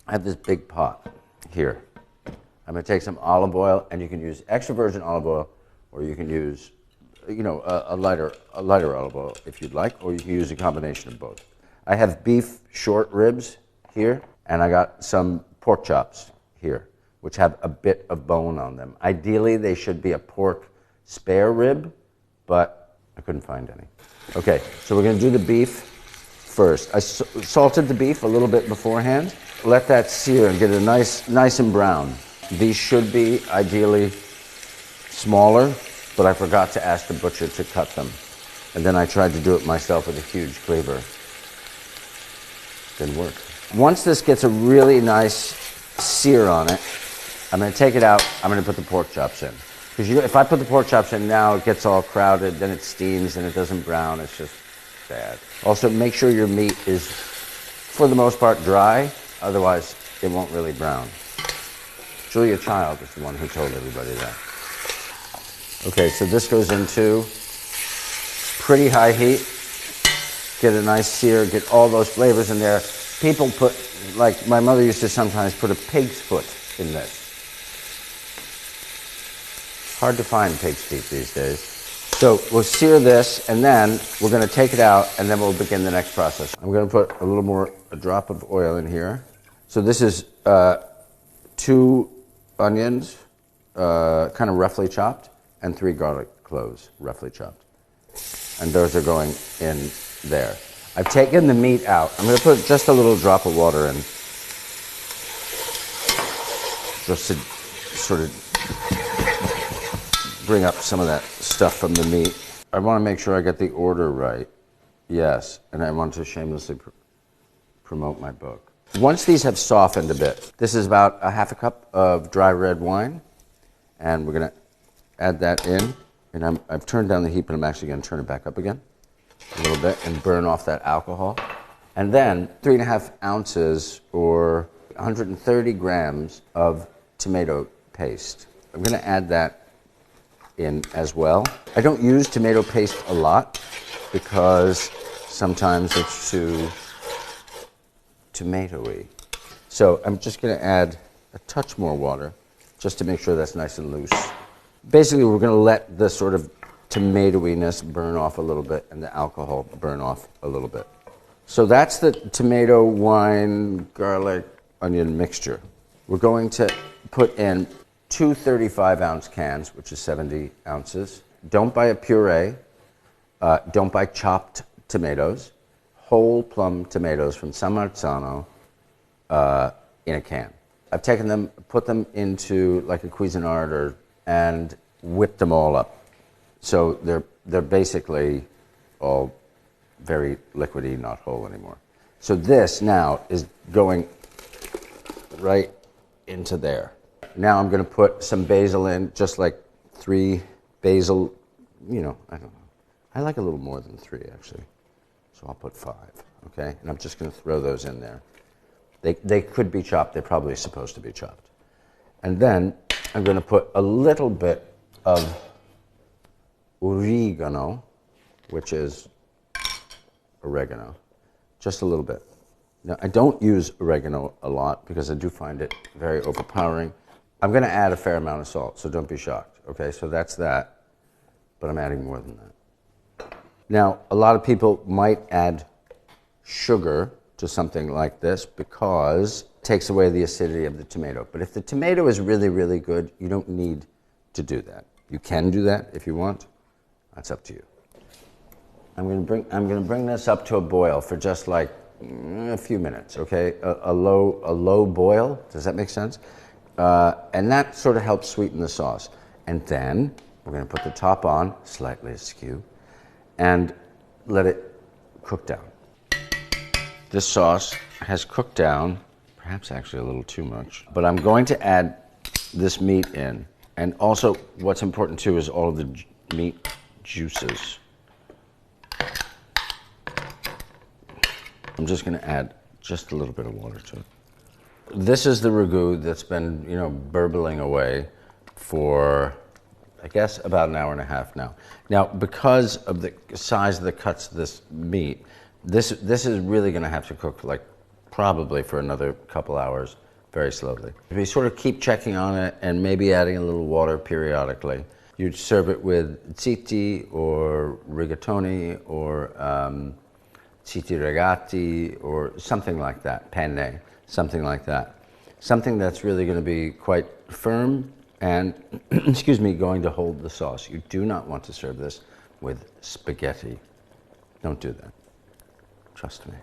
I have this big pot here. I'm going to take some olive oil, and you can use extra virgin olive oil, or you can use, a lighter olive oil if you'd like, or you can use a combination of both. I have beef short ribs here, and I got some pork chops here, which have a bit of bone on them. Ideally, they should be a pork spare rib, but I couldn't find any. Okay, so we're going to do the beef first. I salted the beef a little bit beforehand. Let that sear and get it nice and brown. These should be ideally smaller, but I forgot to ask the butcher to cut them. And then I tried to do it myself with a huge cleaver. Didn't work. Once this gets a really nice sear on it, I'm going to take it out. I'm going to put the pork chops in. Because if I put the pork chops in now, it gets all crowded, then it steams and it doesn't brown. It's just bad. Also, make sure your meat is, for the most part, dry. Otherwise, it won't really brown. Julia Child is the one who told everybody that. Okay, so this goes into pretty high heat. Get a nice sear, get all those flavors in there. People put, like my mother used to sometimes put a pig's foot in this. Hard to find pig's feet these days. So we'll sear this, and then we're going to take it out, and then we'll begin the next process. I'm going to put a drop of oil in here. So this is 2 onions, kind of roughly chopped, and 3 garlic cloves, roughly chopped. And those are going in there. I've taken the meat out. I'm going to put just a little drop of water in, just to sort of bring up some of that stuff from the meat. I want to make sure I get the order right. Yes, and I want to shamelessly promote my book. Once these have softened a bit, this is about a half a cup of dry red wine, and we're going to add that in. And I've turned down the heat, but I'm actually going to turn it back up again a little bit and burn off that alcohol. And then 3.5 ounces or 130 grams of tomato paste. I'm going to add that in as well. I don't use tomato paste a lot because sometimes it's too tomatoey. So I'm just going to add a touch more water just to make sure that's nice and loose. Basically, we're going to let the sort of tomatoiness burn off a little bit and the alcohol burn off a little bit. So that's the tomato, wine, garlic, onion mixture. We're going to put in 2 35-ounce cans, which is 70 ounces. Don't buy a puree. Don't buy chopped tomatoes. Whole plum tomatoes from San Marzano in a can. I've taken them, put them into like a Cuisinart and whipped them all up. So they're basically all very liquidy, not whole anymore. So this now is going right into there. Now I'm going to put some basil in, just like 3 basil, I don't know. I like a little more than 3, actually. So I'll put 5, okay? And I'm just going to throw those in there. They could be chopped. They're probably supposed to be chopped. And then I'm going to put a little bit of oregano, which is oregano, just a little bit. Now, I don't use oregano a lot because I do find it very overpowering. I'm going to add a fair amount of salt, so don't be shocked, okay? So that's that, but I'm adding more than that. Now, a lot of people might add sugar to something like this because it takes away the acidity of the tomato. But if the tomato is really, really good, you don't need to do that. You can do that if you want. That's up to you. I'm going to bring this up to a boil for just like a few minutes, okay? A low boil. Does that make sense? And that sort of helps sweeten the sauce. And then we're going to put the top on, slightly askew, and let it cook down. This sauce has cooked down, perhaps actually a little too much, but I'm going to add this meat in. And also, what's important too is all of the meat juices. I'm just going to add just a little bit of water to it. This is the ragu that's been, burbling away for, I guess, about an hour and a half now. Now, because of the size of the cuts of this meat, this is really going to have to cook like probably for another couple hours, very slowly. We sort of keep checking on it and maybe adding a little water periodically. You'd serve it with ziti or rigatoni or ziti ragati or something like that, penne, something like that. Something that's really going to be quite firm and, excuse me, going to hold the sauce. You do not want to serve this with spaghetti. Don't do that. Trust me.